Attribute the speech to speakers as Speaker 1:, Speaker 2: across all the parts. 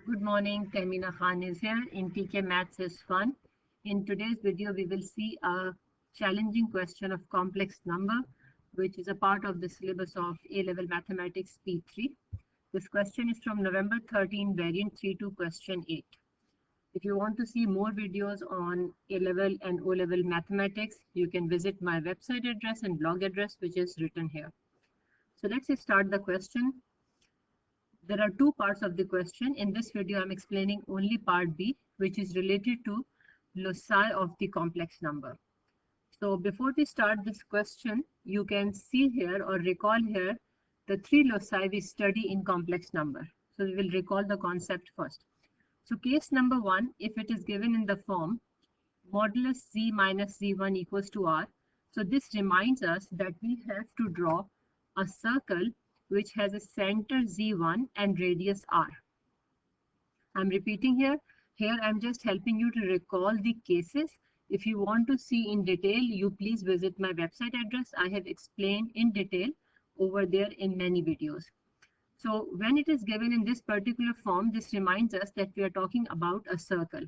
Speaker 1: Good morning, Tamina Khan is here in TK Maths is Fun. In today's video, we will see a challenging question of complex number, which is a part of the syllabus of A-Level Mathematics P3. This question is from November 13, variant 3 to question 8. If you want to see more videos on A-Level and O-Level Mathematics, you can visit my website address and blog address, which is written here. So let's start the question. There are two parts of the question. In this video, I'm explaining only part B, which is related to loci of the complex number. So before we start this question, you can see here or recall here the three loci we study in complex number. So we will recall the concept first. So case number one, if it is given in the form modulus z minus z1 equals to r. So this reminds us that we have to draw a circle which has a center z1 and radius r. I'm repeating here. Here I'm just helping you to recall the cases. If you want to see in detail, you please visit my website address. I have explained in detail over there in many videos. So when it is given in this particular form, this reminds us that we are talking about a circle.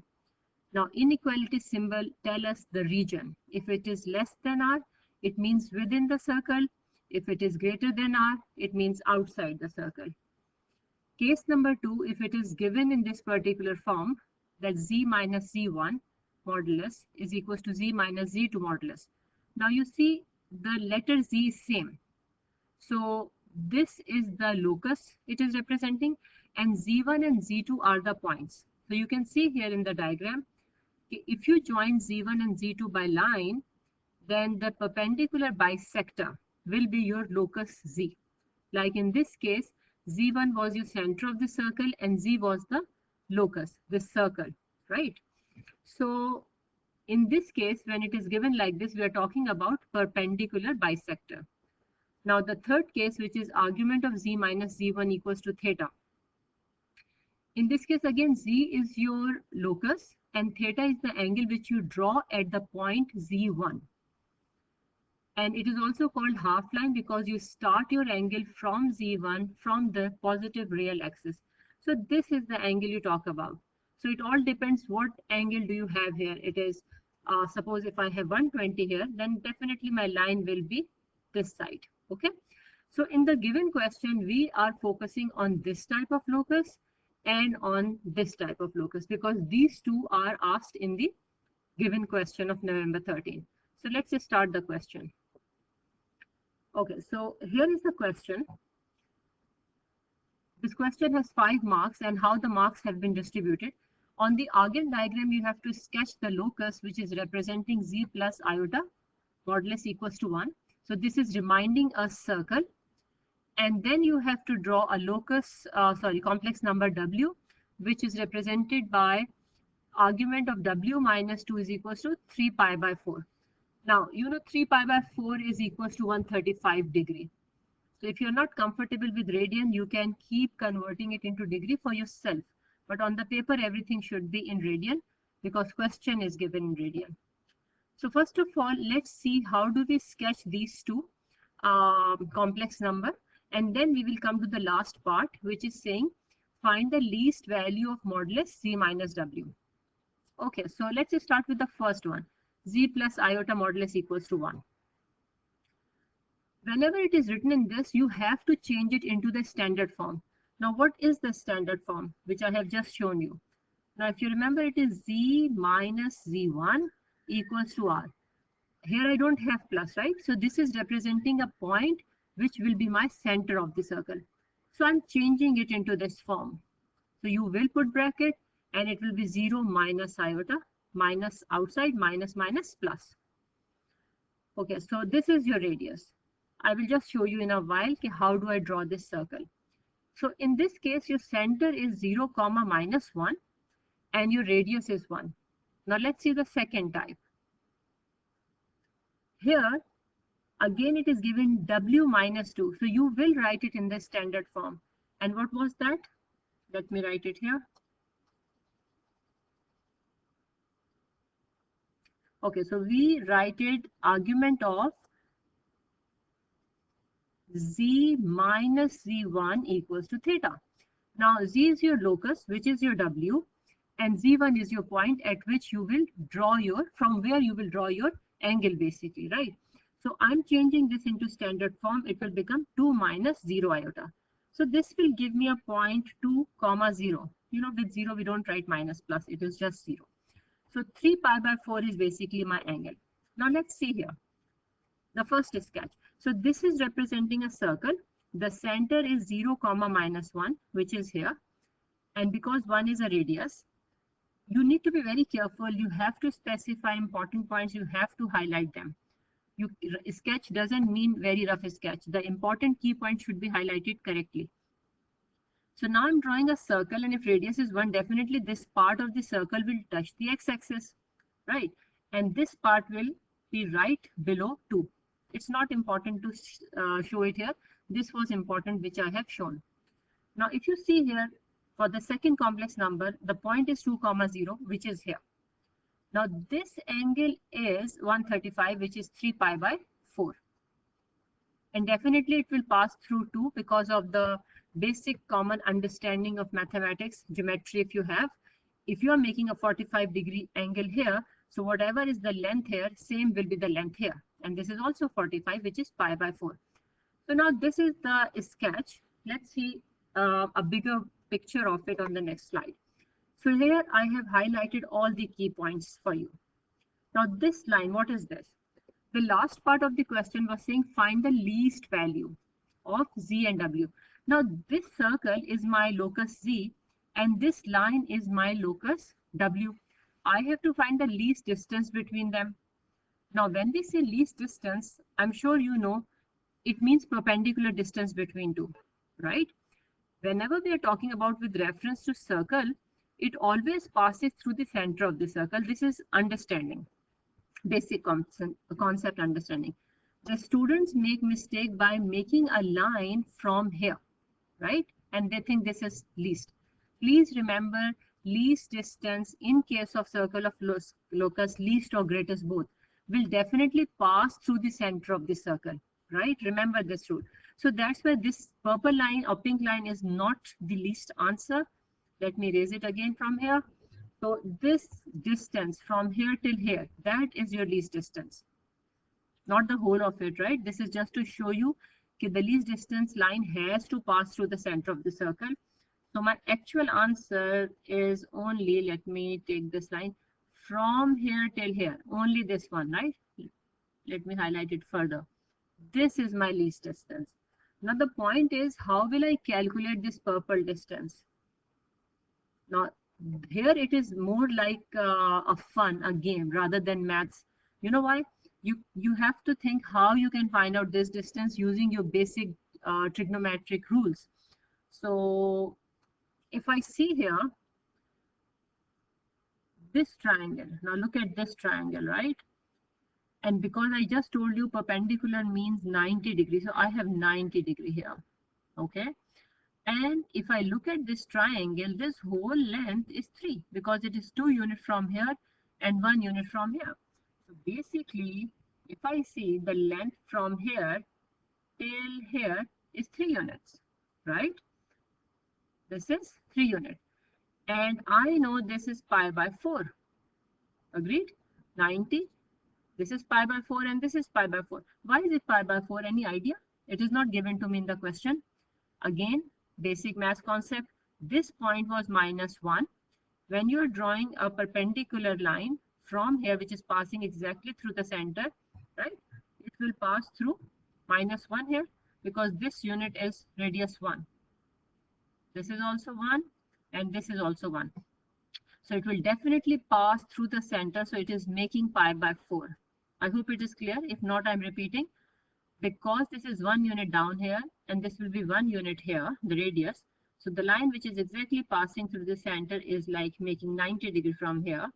Speaker 1: Now inequality symbol tell us the region. If it is less than r, it means within the circle. If it is greater than r, it means outside the circle. Case number two, if it is given in this particular form, that z minus z1 modulus is equals to z minus z2 modulus. Now you see the letter z is same. So this is the locus it is representing, and z1 and z2 are the points. So you can see here in the diagram, if you join z1 and z2 by line, then the perpendicular bisector will be your locus z. Like in this case, z1 was your center of the circle and z was the locus, this circle, right? So in this case, when it is given like this, we are talking about perpendicular bisector. Now the third case, which is argument of z minus z1 equals to theta. In this case, again, z is your locus and theta is the angle which you draw at the point z1. And it is also called half line because you start your angle from z1 from the positive real axis. So this is the angle you talk about. So it all depends what angle do you have here. It is, suppose if I have 120 here, then definitely my line will be this side. Okay. So in the given question, we are focusing on this type of locus and on this type of locus because these two are asked in the given question of November 13. So let's just start the question. Okay, so here is the question. This question has 5 marks and how the marks have been distributed. On the Argand diagram, you have to sketch the locus, which is representing z plus iota modulus equals to 1. So this is reminding a circle. And then you have to draw a locus, complex number w, which is represented by argument of w minus 2 is equals to 3 pi by 4. Now, you know 3 pi by 4 is equals to 135 degree. So if you're not comfortable with radian, you can keep converting it into degree for yourself. But on the paper, everything should be in radian because question is given in radian. So first of all, let's see how do we sketch these two complex number. And then we will come to the last part, which is saying find the least value of modulus z minus w. Okay, so let's start with the first one. Z plus iota modulus equals to 1. Whenever it is written in this, you have to change it into the standard form. Now, what is the standard form, which I have just shown you? Now, if you remember, it is z minus z1 equals to r. Here I don't have plus, right? So this is representing a point which will be my center of the circle. So I'm changing it into this form. So you will put bracket and it will be 0 minus iota minus outside minus minus plus. Okay, so this is your radius. I will just show you in a while how do I draw this circle. So in this case, your center is 0 comma minus 1 and your radius is 1. Now let's see the second type. Here again it is given w minus 2. So you will write it in the standard form. And what was that? Let me write it here. Okay, so we write it argument of z minus z1 equals to theta. Now Z is your locus, which is your W, and Z1 is your point at which you will draw your, from where you will draw your angle basically, right? So I'm changing this into standard form. It will become 2 minus 0 iota. So this will give me a point 2 comma 0. You know, with 0 we don't write minus plus, it is just 0. So 3 pi by 4 is basically my angle. Now let's see here. The first sketch. So this is representing a circle. The center is 0 comma minus 1, which is here. And because 1 is a radius, you need to be very careful. You have to specify important points. You have to highlight them. Sketch doesn't mean very rough sketch. The important key points should be highlighted correctly. So now I'm drawing a circle, and if radius is 1, definitely this part of the circle will touch the x-axis, right? And this part will be right below 2. It's not important to show it here. This was important, which I have shown. Now, if you see here, for the second complex number, the point is 2 comma 0, which is here. Now, this angle is 135, which is 3 pi by 4. And definitely it will pass through 2 because of the basic common understanding of mathematics, geometry if you have. If you are making a 45-degree angle here, so whatever is the length here, same will be the length here. And this is also 45, which is pi by 4. So now this is the sketch. Let's see a bigger picture of it on the next slide. So here I have highlighted all the key points for you. Now this line, what is this? The last part of the question was saying find the least value of Z and W. Now this circle is my locus Z and this line is my locus W. I have to find the least distance between them. Now when we say least distance, I'm sure you know it means perpendicular distance between two, right? Whenever we are talking about with reference to circle, it always passes through the center of the circle. This is understanding, basic concept understanding. The students make mistake by making a line from here, right? And they think this is least. Please remember, least distance in case of circle of locus, least or greatest both, will definitely pass through the center of the circle, right? Remember this rule. So that's why this purple line or pink line is not the least answer. Let me raise it again from here. So this distance from here till here, that is your least distance. Not the whole of it, right? This is just to show you that the least distance line has to pass through the center of the circle. So my actual answer is only, let me take this line, from here till here, only this one, right? Let me highlight it further. This is my least distance. Now the point is, how will I calculate this purple distance? Now here it is more like a fun, a game rather than maths. You know why? You have to think how you can find out this distance using your basic trigonometric rules. So if I see here, this triangle, now look at this triangle, right? And because I just told you perpendicular means 90 degrees, so I have 90 degree here, okay? And if I look at this triangle, this whole length is 3 because it is 2 units from here and 1 unit from here. So basically, if I see the length from here till here is 3 units, right? This is 3 units. And I know this is pi by 4. Agreed? 90. This is pi by 4 and this is pi by 4. Why is it pi by 4? Any idea? It is not given to me in the question. Again, basic math concept. This point was -1. When you are drawing a perpendicular line from here, which is passing exactly through the center, right? It will pass through -1 here because this unit is radius 1. This is also 1 and this is also 1. So it will definitely pass through the center. So it is making pi by 4. I hope it is clear. If not, I'm repeating. Because this is 1 unit down here and this will be 1 unit here, the radius. So the line which is exactly passing through the center is like making 90 degree from here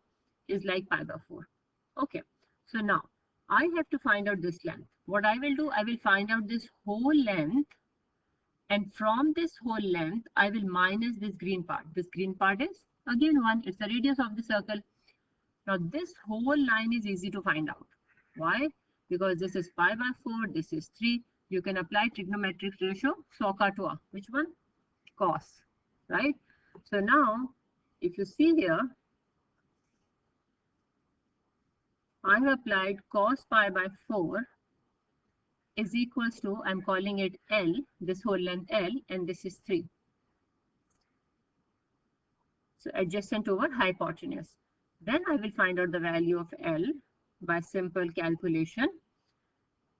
Speaker 1: is like pi by 4. Okay. So now I have to find out this length. What I will do, I will find out this whole length. And from this whole length, I will minus this green part. This green part is again 1. It's the radius of the circle. Now this whole line is easy to find out. Why? Because this is pi by 4, this is 3. You can apply trigonometric ratio, SOHCAHTOA. Which one? Cos. right? So now, if you see here, I have applied cos pi by 4 is equals to, I'm calling it L, this whole length L, and this is 3. So adjacent over hypotenuse. Then I will find out the value of L by simple calculation.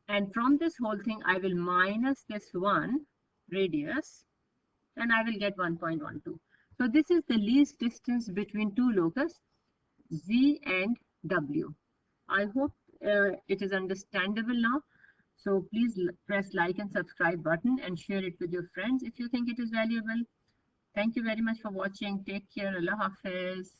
Speaker 1: And from this whole thing, I will minus this 1 radius, and I will get 1.12. So this is the least distance between two locus, Z and W. I hope it is understandable now. So please press like and subscribe button and share it with your friends if you think it is valuable. Thank you very much for watching. Take care. Allah Hafiz.